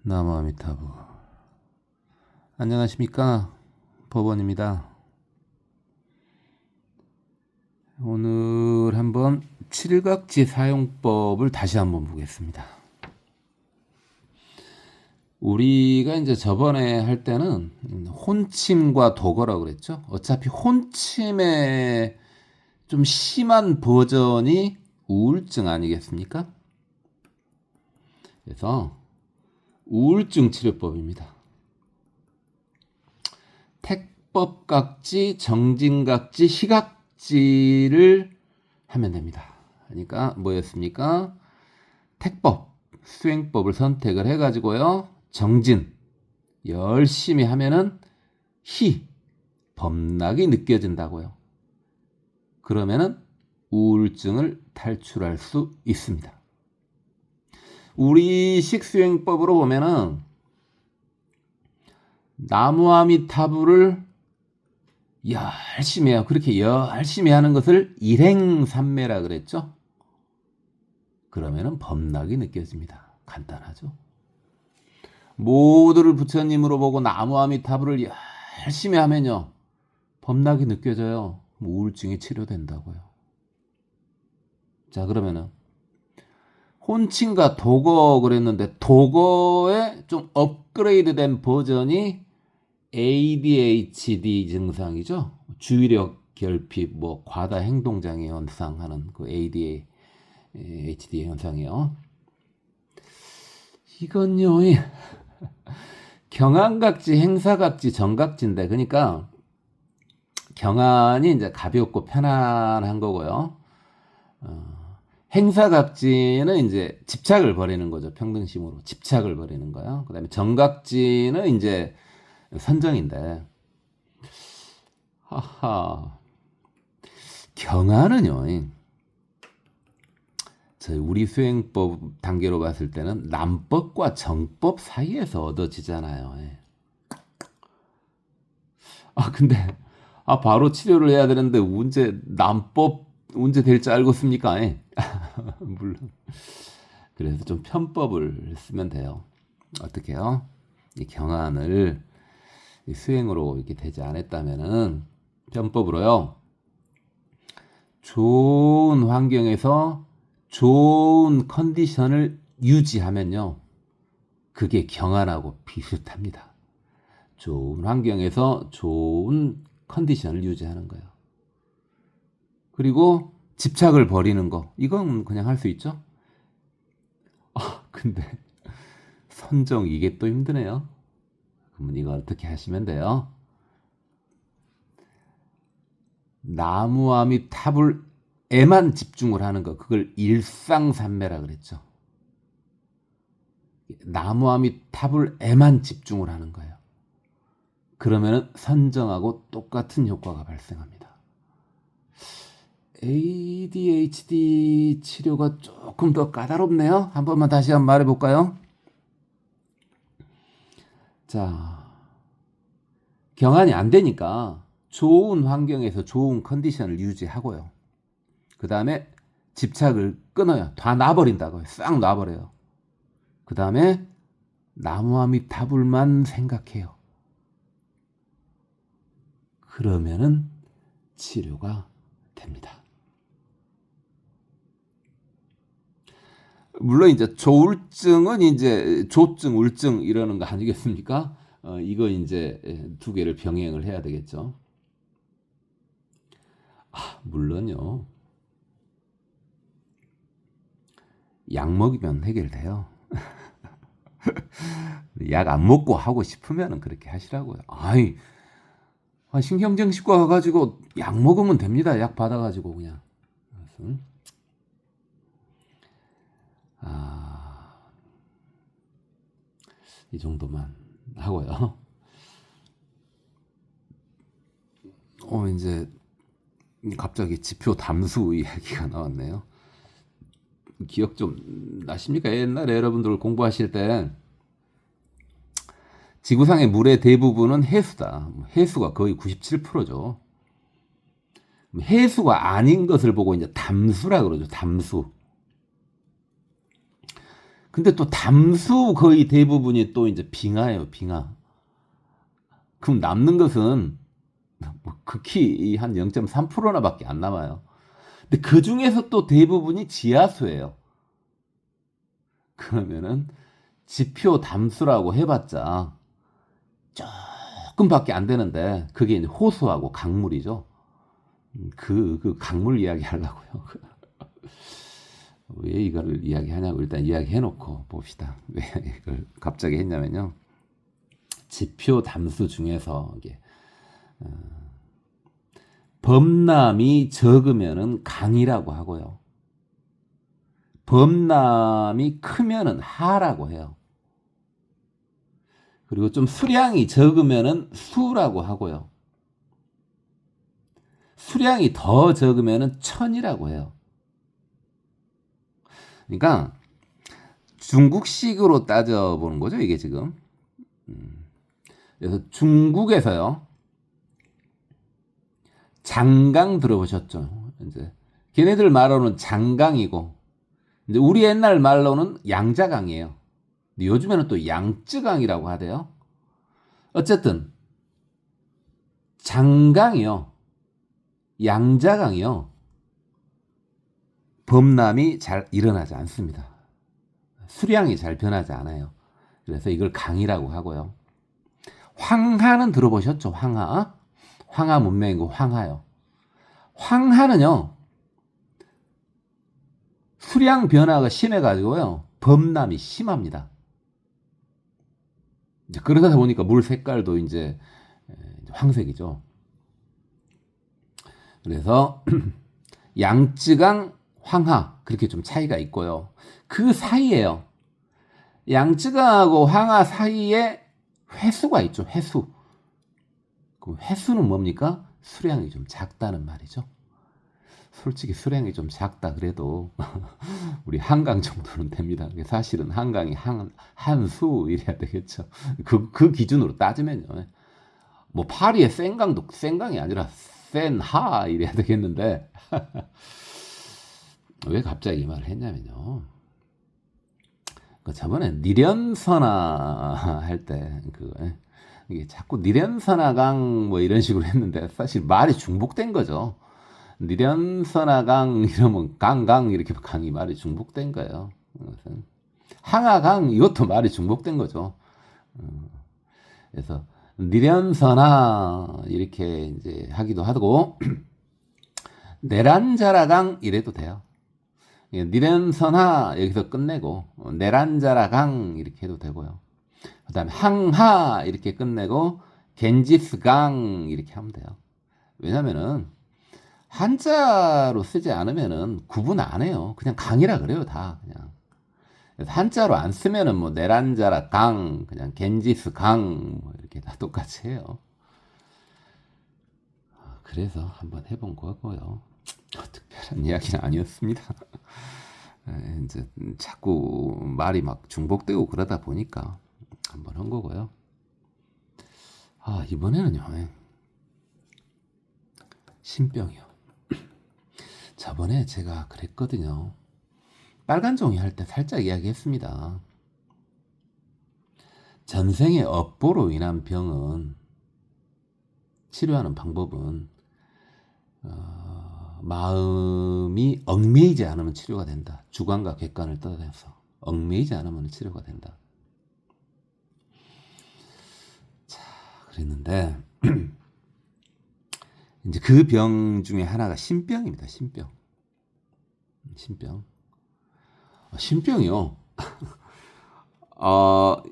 나무아미타부. 안녕하십니까, 법원입니다. 오늘 한번 칠각지 사용법을 다시 한번 보겠습니다. 우리가 이제 저번에 할 때는 혼침과 도거라고 그랬죠. 어차피 혼침의 좀 심한 버전이 우울증 아니겠습니까? 그래서 우울증 치료법입니다. 택법각지, 정진각지, 희각지를 하면 됩니다. 그러니까 뭐였습니까? 택법, 수행법을 선택을 해가지고요. 정진, 열심히 하면은 범락이 느껴진다고요. 그러면은 우울증을 탈출할 수 있습니다. 우리식 수행법으로 보면은 나무아미타불을 열심히 해요. 그렇게 열심히 하는 것을 일행삼매라 그랬죠. 그러면은 범락이 느껴집니다. 간단하죠. 모두를 부처님으로 보고 나무아미타불을 열심히 하면요, 범락이 느껴져요. 우울증이 치료된다고요. 자, 그러면은 혼침과 도거 그랬는데, 도거의 좀 업그레이드된 버전이 ADHD 증상이죠. 주의력 결핍, 과다 행동장애 현상하는 그 ADHD 현상이요. 이건요, 경안각지, 행사각지, 정각지인데, 그러니까 경안이 이제 가볍고 편안한 거고요. 행사각지는 이제 집착을 버리는 거죠. 평등심으로 집착을 버리는 거요. 그 다음에 정각지는 이제 선정인데, 경안은요, 저희 우리 수행법 단계로 봤을 때는 남법과 정법 사이에서 얻어지잖아요. 근데 바로 치료를 해야 되는데 언제 남법 언제 될지 알고 씁니까? 물론. 그래서 좀 편법을 쓰면 돼요. 어떻게 해요? 이 경안을 수행으로 이렇게 되지 않았다면은 편법으로요. 좋은 환경에서 좋은 컨디션을 유지하면요, 그게 경안하고 비슷합니다. 좋은 환경에서 좋은 컨디션을 유지하는 거예요. 그리고 집착을 버리는 거, 이건 그냥 할 수 있죠. 근데 선정, 이게 또 힘드네요. 그러면 이거 어떻게 하시면 돼요? 나무아미타불에만 집중을 하는 거, 그걸 일상삼매라 그랬죠. 나무아미타불에만 집중을 하는 거예요. 그러면은 선정하고 똑같은 효과가 발생합니다. ADHD 치료가 조금 더 까다롭네요. 한 번만 다시 한번 말해볼까요? 자, 경안이 안 되니까 좋은 환경에서 좋은 컨디션을 유지하고요. 그 다음에 집착을 끊어요. 다 놔버린다고요. 싹 놔버려요. 그 다음에 나무아미타불만 생각해요. 그러면은 치료가 됩니다. 물론 이제 조울증은 이제 조증, 울증 이러는 거 아니겠습니까? 이거 이제 두 개를 병행을 해야 되겠죠. 물론요. 약 먹이면 해결돼요. 약 안 먹고 하고 싶으면 그렇게 하시라고요. 신경정신과 가가지고 약 먹으면 됩니다. 약 받아가지고 그냥. 이 정도만 하고요. 이제 갑자기 지표 담수 이야기가 나왔네요. 기억 좀 나십니까? 옛날에 여러분들 공부하실 때 지구상의 물의 대부분은 해수다. 해수가 거의 97%죠. 해수가 아닌 것을 보고 이제 담수라 그러죠. 담수. 근데 또 담수 거의 대부분이 또 이제 빙하예요, 빙하. 그럼 남는 것은 뭐 극히 한 0.3%나밖에 안 남아요. 근데 그 중에서 또 대부분이 지하수예요. 그러면은 지표 담수라고 해봤자 조금밖에 안 되는데 그게 이제 호수하고 강물이죠. 그 강물 이야기 하려고요. 왜 이거를 이야기하냐고 일단 이야기해놓고 봅시다. 왜 이걸 갑자기 했냐면요. 지표 담수 중에서 이게 범람이 적으면은 강이라고 하고요. 범람이 크면은 하라고 해요. 그리고 좀 수량이 적으면은 수라고 하고요. 수량이 더 적으면은 천이라고 해요. 그러니까 중국식으로 따져보는 거죠, 이게 지금. 그래서 중국에서요. 장강 들어보셨죠? 이제 걔네들 말로는 장강이고 이제 우리 옛날 말로는 양자강이에요. 근데 요즘에는 또 양쯔강이라고 하대요. 어쨌든 장강이요. 양자강이요. 범람이 잘 일어나지 않습니다. 수량이 잘 변하지 않아요. 그래서 이걸 강이라고 하고요. 황하는 들어보셨죠? 황하. 황하 문명이고 황하요. 황하는요. 수량 변화가 심해가지고요. 범람이 심합니다. 이제 그러다 보니까 물 색깔도 이제 황색이죠. 그래서 양쯔강, 황하 그렇게 좀 차이가 있고요. 그 사이에요. 양쯔강하고 황하 사이에 회수가 있죠. 회수. 그 회수는 뭡니까? 수량이 좀 작다는 말이죠. 솔직히 수량이 좀 작다 그래도 우리 한강 정도는 됩니다. 사실은 한강이 한수 이래야 되겠죠. 그 기준으로 따지면요. 뭐 파리의 센강도 센강이 아니라 센하 이래야 되겠는데 왜 갑자기 이 말을 했냐면요. 저번에 니련선화 할 때 이게 자꾸 니련선화강 뭐 이런 식으로 했는데 사실 말이 중복된 거죠. 니련선화강 이러면 강강 이렇게 강이 말이 중복된 거예요. 항하강 이것도 말이 중복된 거죠. 그래서 니련선화 이렇게 이제 하기도 하고 내란자라강 이래도 돼요. 니련선화 여기서 끝내고 내란자라강 이렇게 해도 되고요. 그 다음에 항하 이렇게 끝내고 겐지스강 이렇게 하면 돼요. 왜냐면은 한자로 쓰지 않으면은 구분 안 해요. 그냥 강이라 그래요, 다 그냥. 한자로 안 쓰면은 뭐 내란자라 강, 그냥 겐지스 강 뭐 이렇게 다 똑같이 해요. 그래서 한번 해본 거고요. 특별한 이야기는 아니었습니다. 이제 자꾸 말이 막 중복되고 그러다 보니까 한번 한 거고요. 이번에는요. 신병이요. 저번에 제가 그랬거든요. 빨간 종이 할 때 살짝 이야기했습니다. 전생의 업보로 인한 병은 치료하는 방법은 마음이 얽매이지 않으면 치료가 된다. 주관과 객관을 떠나서 얽매이지 않으면 치료가 된다. 자, 그랬는데 이제 그 병 중에 하나가 신병입니다. 신병. 신병이요.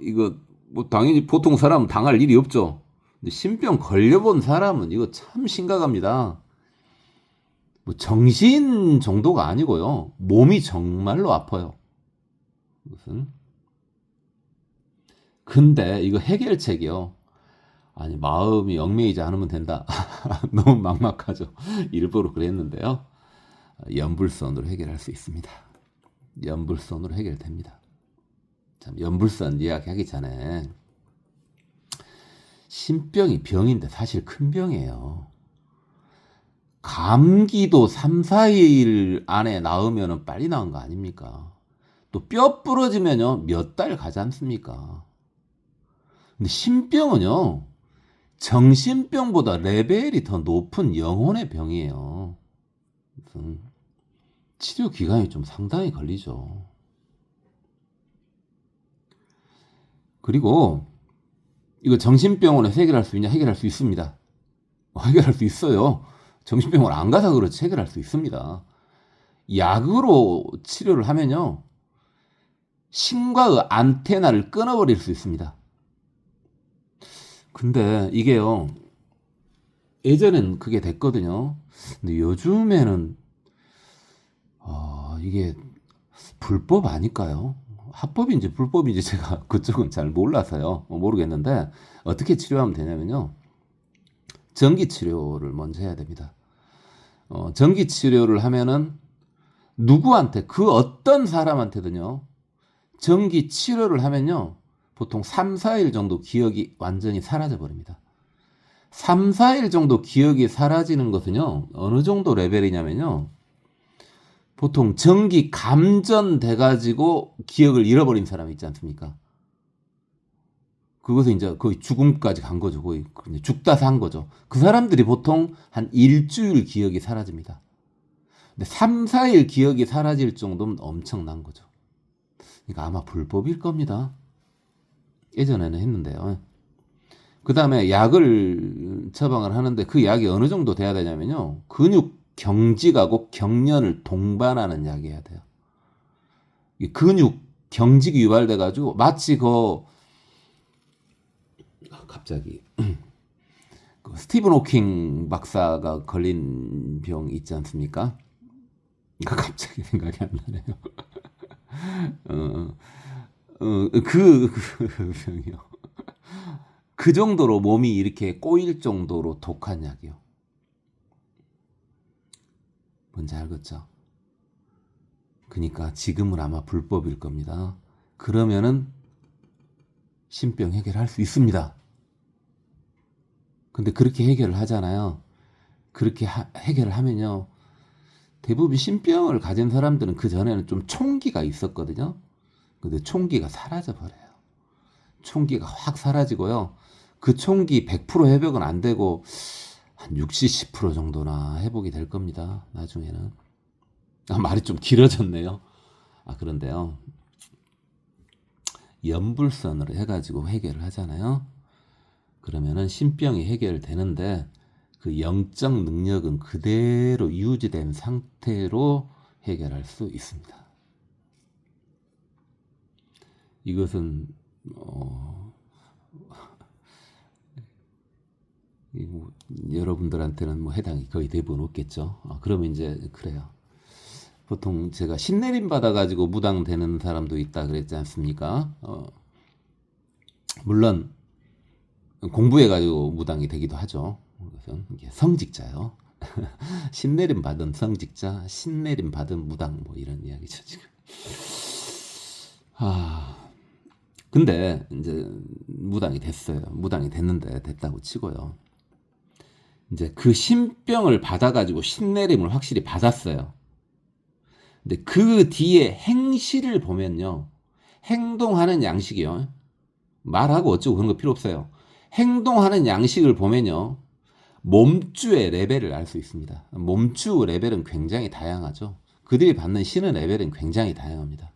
이거 뭐 당연히 보통 사람은 당할 일이 없죠. 근데 신병 걸려본 사람은 이거 참 심각합니다. 뭐 정신 정도가 아니고요. 몸이 정말로 아파요. 무슨? 근데 이거 해결책이요. 아니 마음이 얽매이지 않으면 된다. 너무 막막하죠. 일부러 그랬는데요. 연불선으로 해결할 수 있습니다. 연불선으로 해결됩니다. 참 연불선 이야기하기 전에 신병이 병인데 사실 큰 병이에요. 감기도 3, 4일 안에 나으면 빨리 나은 거 아닙니까? 또 뼈 부러지면요 몇 달 가지 않습니까? 근데 신병은요 정신병보다 레벨이 더 높은 영혼의 병이에요. 치료 기간이 좀 상당히 걸리죠. 그리고 이거 정신병원에서 해결할 수 있냐? 해결할 수 있습니다. 해결할 수 있어요. 정신병원 안 가서 그렇지 해결할 수 있습니다. 약으로 치료를 하면요 신과의 안테나를 끊어버릴 수 있습니다. 근데 이게요 예전엔 그게 됐거든요. 근데 요즘에는 이게 불법 아닐까요? 합법인지 불법인지 제가 그쪽은 잘 몰라서요. 모르겠는데 어떻게 치료하면 되냐면요. 전기 치료를 먼저 해야 됩니다. 전기 치료를 하면은 누구한테 그 어떤 사람한테든요. 전기 치료를 하면요. 보통 3, 4일 정도 기억이 완전히 사라져 버립니다. 3, 4일 정도 기억이 사라지는 것은요. 어느 정도 레벨이냐면요. 보통 전기 감전돼 가지고 기억을 잃어버린 사람이 있지 않습니까? 그것은 이제 거의 죽음까지 간 거죠. 거의 죽다 산 거죠. 그 사람들이 보통 한 일주일 기억이 사라집니다. 근데 3, 4일 기억이 사라질 정도면 엄청난 거죠. 그러니까 아마 불법일 겁니다. 예전에는 했는데요. 그 다음에 약을 처방을 하는데 그 약이 어느 정도 돼야 되냐면요. 근육 경직하고 경련을 동반하는 약이어야 돼요. 근육 경직이 유발돼 가지고 마치 갑자기 그 스티븐 호킹 박사가 걸린 병 있지 않습니까? 갑자기 생각이 안 나네요. 그 병이요. 그 정도로 몸이 이렇게 꼬일 정도로 독한 약이요. 뭔지 알겠죠? 그러니까 지금은 아마 불법일 겁니다. 그러면은 신병 해결할 수 있습니다. 근데 그렇게 해결을 하잖아요. 그렇게 해결을 하면요. 대부분 신병을 가진 사람들은 그 전에는 좀 총기가 있었거든요. 근데 총기가 사라져 버려요. 총기가 확 사라지고요. 그 총기 100% 회복은 안 되고 한 60, 10% 정도나 회복이 될 겁니다. 나중에는. 말이 좀 길어졌네요. 그런데요. 연불선으로 해가지고 해결을 하잖아요. 그러면은 신병이 해결되는데 그 영적 능력은 그대로 유지된 상태로 해결할 수 있습니다. 이것은 여러분들한테는 뭐 해당이 거의 대부분 없겠죠. 그러면 이제 그래요. 보통 제가 신내림 받아가지고 무당 되는 사람도 있다 그랬지 않습니까? 물론 공부해가지고 무당이 되기도 하죠. 이게 성직자요. 신내림 받은 성직자, 신내림 받은 무당 뭐 이런 이야기죠 지금. 근데 이제 무당이 됐어요. 무당이 됐는데 됐다고 치고요. 이제 그 신병을 받아가지고 신내림을 확실히 받았어요. 근데 그 뒤에 행실을 보면요. 행동하는 양식이요. 말하고 어쩌고 그런 거 필요 없어요. 행동하는 양식을 보면요. 몸주의 레벨을 알 수 있습니다. 몸주 레벨은 굉장히 다양하죠. 그들이 받는 신의 레벨은 굉장히 다양합니다.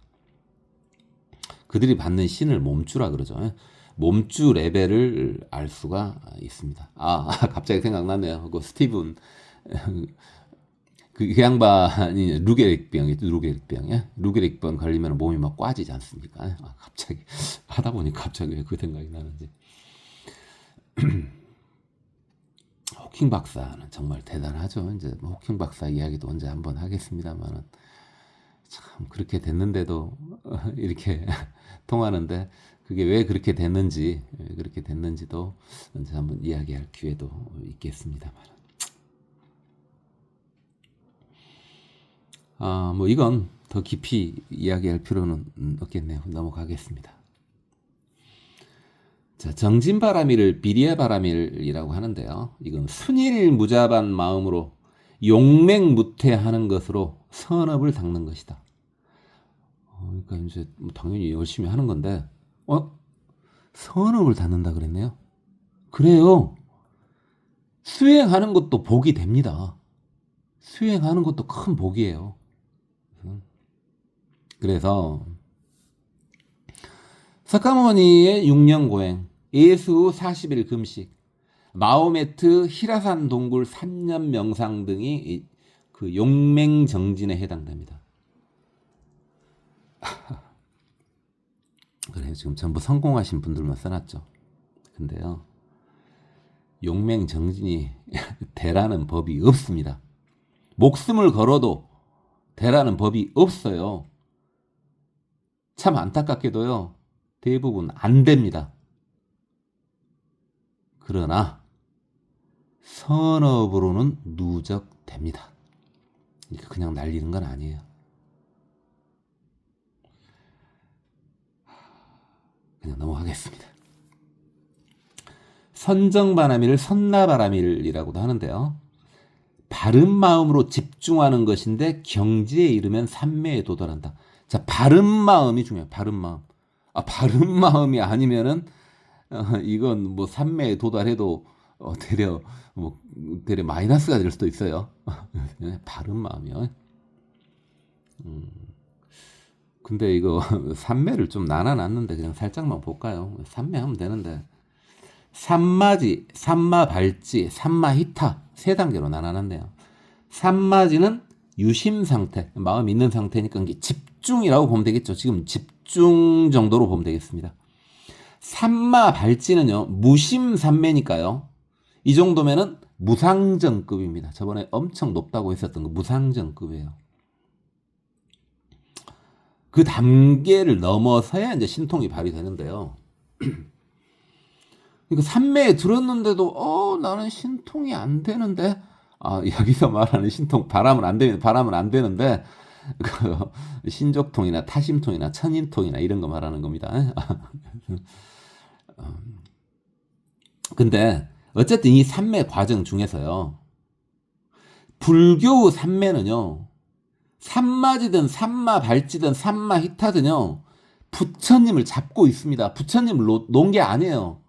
그들이 받는 신을 몸주라 그러죠. 몸주 레벨을 알 수가 있습니다. 갑자기 생각나네요. 그 스티븐 그 양반이 루게릭병 걸리면 몸이 막 꽈지지 않습니까? 갑자기 하다 보니 갑자기 왜 그 생각이 나는지. 호킹 박사는 정말 대단하죠. 이제 호킹 박사 이야기도 언제 한번 하겠습니다만은 참 그렇게 됐는데도 이렇게 통하는데 그게 왜 그렇게 됐는지도 언제 한번 이야기할 기회도 있겠습니다만. 뭐 이건 더 깊이 이야기할 필요는 없겠네요. 넘어가겠습니다. 자, 정진바람일을 비리에바람일이라고 하는데요. 이건 순일무자반 마음으로 용맹무퇴하는 것으로 선업을 닦는 것이다. 그러니까 이제 뭐 당연히 열심히 하는 건데, 선업을 닫는다 그랬네요. 그래요. 수행하는 것도 복이 됩니다. 수행하는 것도 큰 복이에요. 그래서 석가모니의 6년 고행, 예수 40일 금식, 마호메트 히라산 동굴 3년 명상 등이 그 용맹정진에 해당됩니다. 그래요. 지금 전부 성공하신 분들만 써놨죠. 근데요, 용맹정진이 되라는 법이 없습니다. 목숨을 걸어도 되라는 법이 없어요. 참 안타깝게도요, 대부분 안 됩니다. 그러나 선업으로는 누적됩니다. 그냥 날리는 건 아니에요. 그냥 넘어가겠습니다. 선정바라밀을 선나바라밀이라고도 하는데요. 바른 마음으로 집중하는 것인데 경지에 이르면 삼매에 도달한다. 자, 바른 마음이 중요해요. 바른 마음. 바른 마음이 아니면은 이건 뭐 삼매에 도달해도 되려 마이너스가 될 수도 있어요. 바른 마음이요. 근데 이거 삼매를 좀 나눠놨는데 그냥 살짝만 볼까요? 삼매하면 되는데, 삼마지, 삼마발지, 삼마히타 세 단계로 나눠놨네요. 삼마지는 유심 상태, 마음 있는 상태니까 이게 집중이라고 보면 되겠죠. 지금 집중 정도로 보면 되겠습니다. 삼마발지는요, 무심삼매니까요. 이 정도면은 무상정급입니다. 저번에 엄청 높다고 했었던 거 무상정급이에요. 그 단계를 넘어서야 이제 신통이 발휘되는데요. 그러니까 삼매에 들었는데도 나는 신통이 안 되는데, 여기서 말하는 신통, 바람은 안 되는데 그 신족통이나 타심통이나 천인통이나 이런 거 말하는 겁니다. 근데 어쨌든 이 삼매 과정 중에서요, 불교 삼매는요, 삼마지든 삼마발지든 삼마히타든요, 부처님을 잡고 있습니다. 부처님을 놓은 게 아니에요.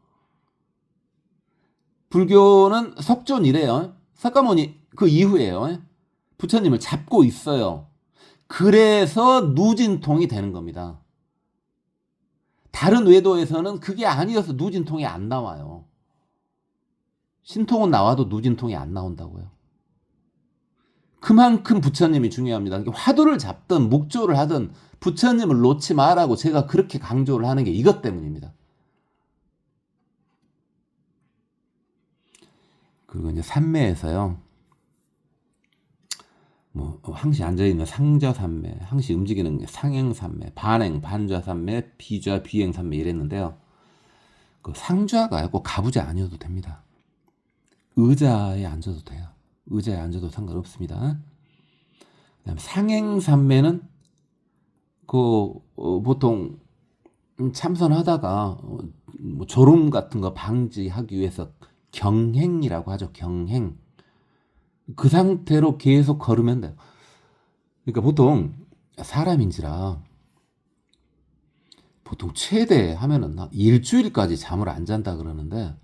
불교는 석존이래요. 석가모니 그 이후에요. 부처님을 잡고 있어요. 그래서 누진통이 되는 겁니다. 다른 외도에서는 그게 아니어서 누진통이 안 나와요. 신통은 나와도 누진통이 안 나온다고요. 그만큼 부처님이 중요합니다. 화두를 잡든 묵조를 하든 부처님을 놓지 마라고 제가 그렇게 강조를 하는 게 이것 때문입니다. 그리고 이제 삼매에서요, 뭐 항시 앉아있는 상좌삼매, 항시 움직이는 상행삼매, 반행, 반좌삼매, 비좌, 비행삼매 이랬는데요. 그 상좌가 꼭 가부좌 아니어도 됩니다. 의자에 앉아도 돼요. 의자에 앉아도 상관없습니다. 그다음에 상행삼매는 보통 참선하다가 뭐 졸음 같은 거 방지하기 위해서 경행이라고 하죠. 경행. 그 상태로 계속 걸으면 돼요. 그러니까 보통 사람인지라 보통 최대 하면은 일주일까지 잠을 안 잔다 그러는데,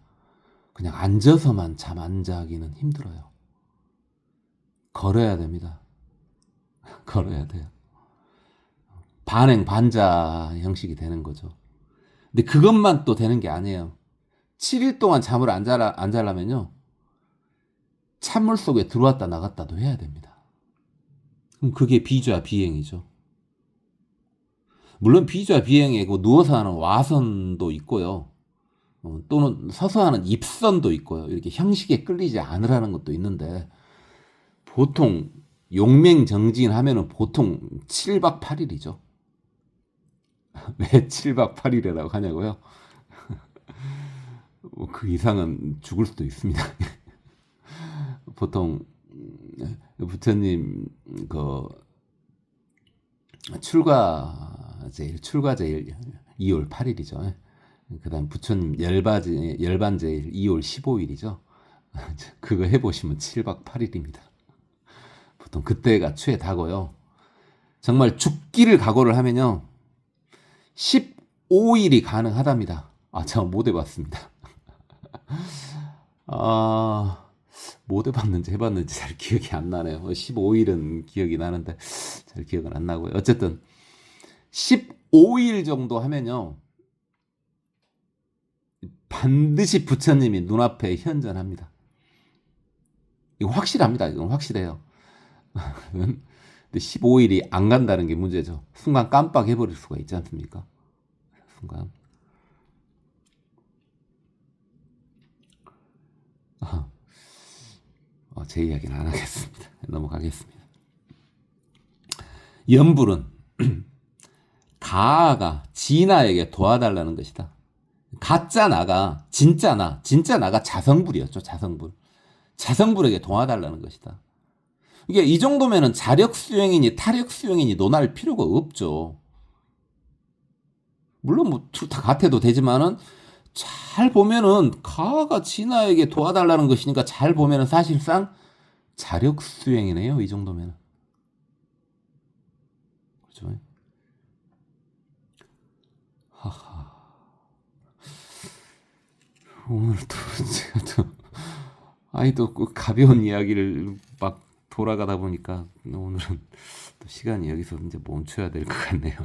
그냥 앉아서만 잠 안 자기는 힘들어요. 걸어야 됩니다. 걸어야 돼요. 반행 반자 형식이 되는 거죠. 근데 그것만 또 되는 게 아니에요. 7일 동안 잠을 안 자려면요, 찬물 속에 들어왔다 나갔다도 해야 됩니다. 그럼 그게 비좌 비행이죠. 물론 비좌 비행에 누워서 하는 와선도 있고요. 또는 서서 하는 입선도 있고요. 이렇게 형식에 끌리지 않으라는 것도 있는데, 보통 용맹정진 하면은 보통 7박 8일이죠. 왜 7박 8일이라고 하냐고요? 그 이상은 죽을 수도 있습니다. 보통 부처님 그 출가제일 2월 8일이죠. 그다음 부처님 열반제일 2월 15일이죠. 그거 해보시면 7박 8일입니다. 보통 그때가 최다고요. 정말 죽기를 각오를 하면요. 15일이 가능하답니다. 저 못 해봤습니다. 못 해봤는지 해봤는지 잘 기억이 안 나네요. 15일은 기억이 나는데 잘 기억은 안 나고요. 어쨌든 15일 정도 하면요. 반드시 부처님이 눈앞에 현존합니다. 이거 확실합니다. 이건 확실해요. 근데 15일이 안 간다는 게 문제죠. 순간 깜빡해버릴 수가 있지 않습니까? 순간. 제 이야기는 안 하겠습니다. 넘어가겠습니다. 염불은 가아가 진아에게 도와달라는 것이다. 가짜 나가 진짜 나가 자성불이었죠. 자성불에게 도와달라는 것이다. 이게 이 정도면은 자력 수행이니 타력 수행이니 논할 필요가 없죠. 물론 뭐 둘 다 같아도 되지만은 잘 보면은 가가 진아에게 도와달라는 것이니까 잘 보면은 사실상 자력 수행이네요. 이 정도면은. 그렇죠? 하하. 오늘도 제가 또 그 가벼운 이야기를 막 돌아가다 보니까 오늘은 또 시간이 여기서 이제 멈춰야 될 것 같네요.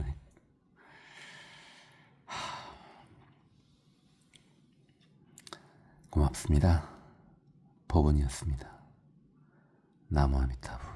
고맙습니다. 법원이었습니다. 나무 아미타불.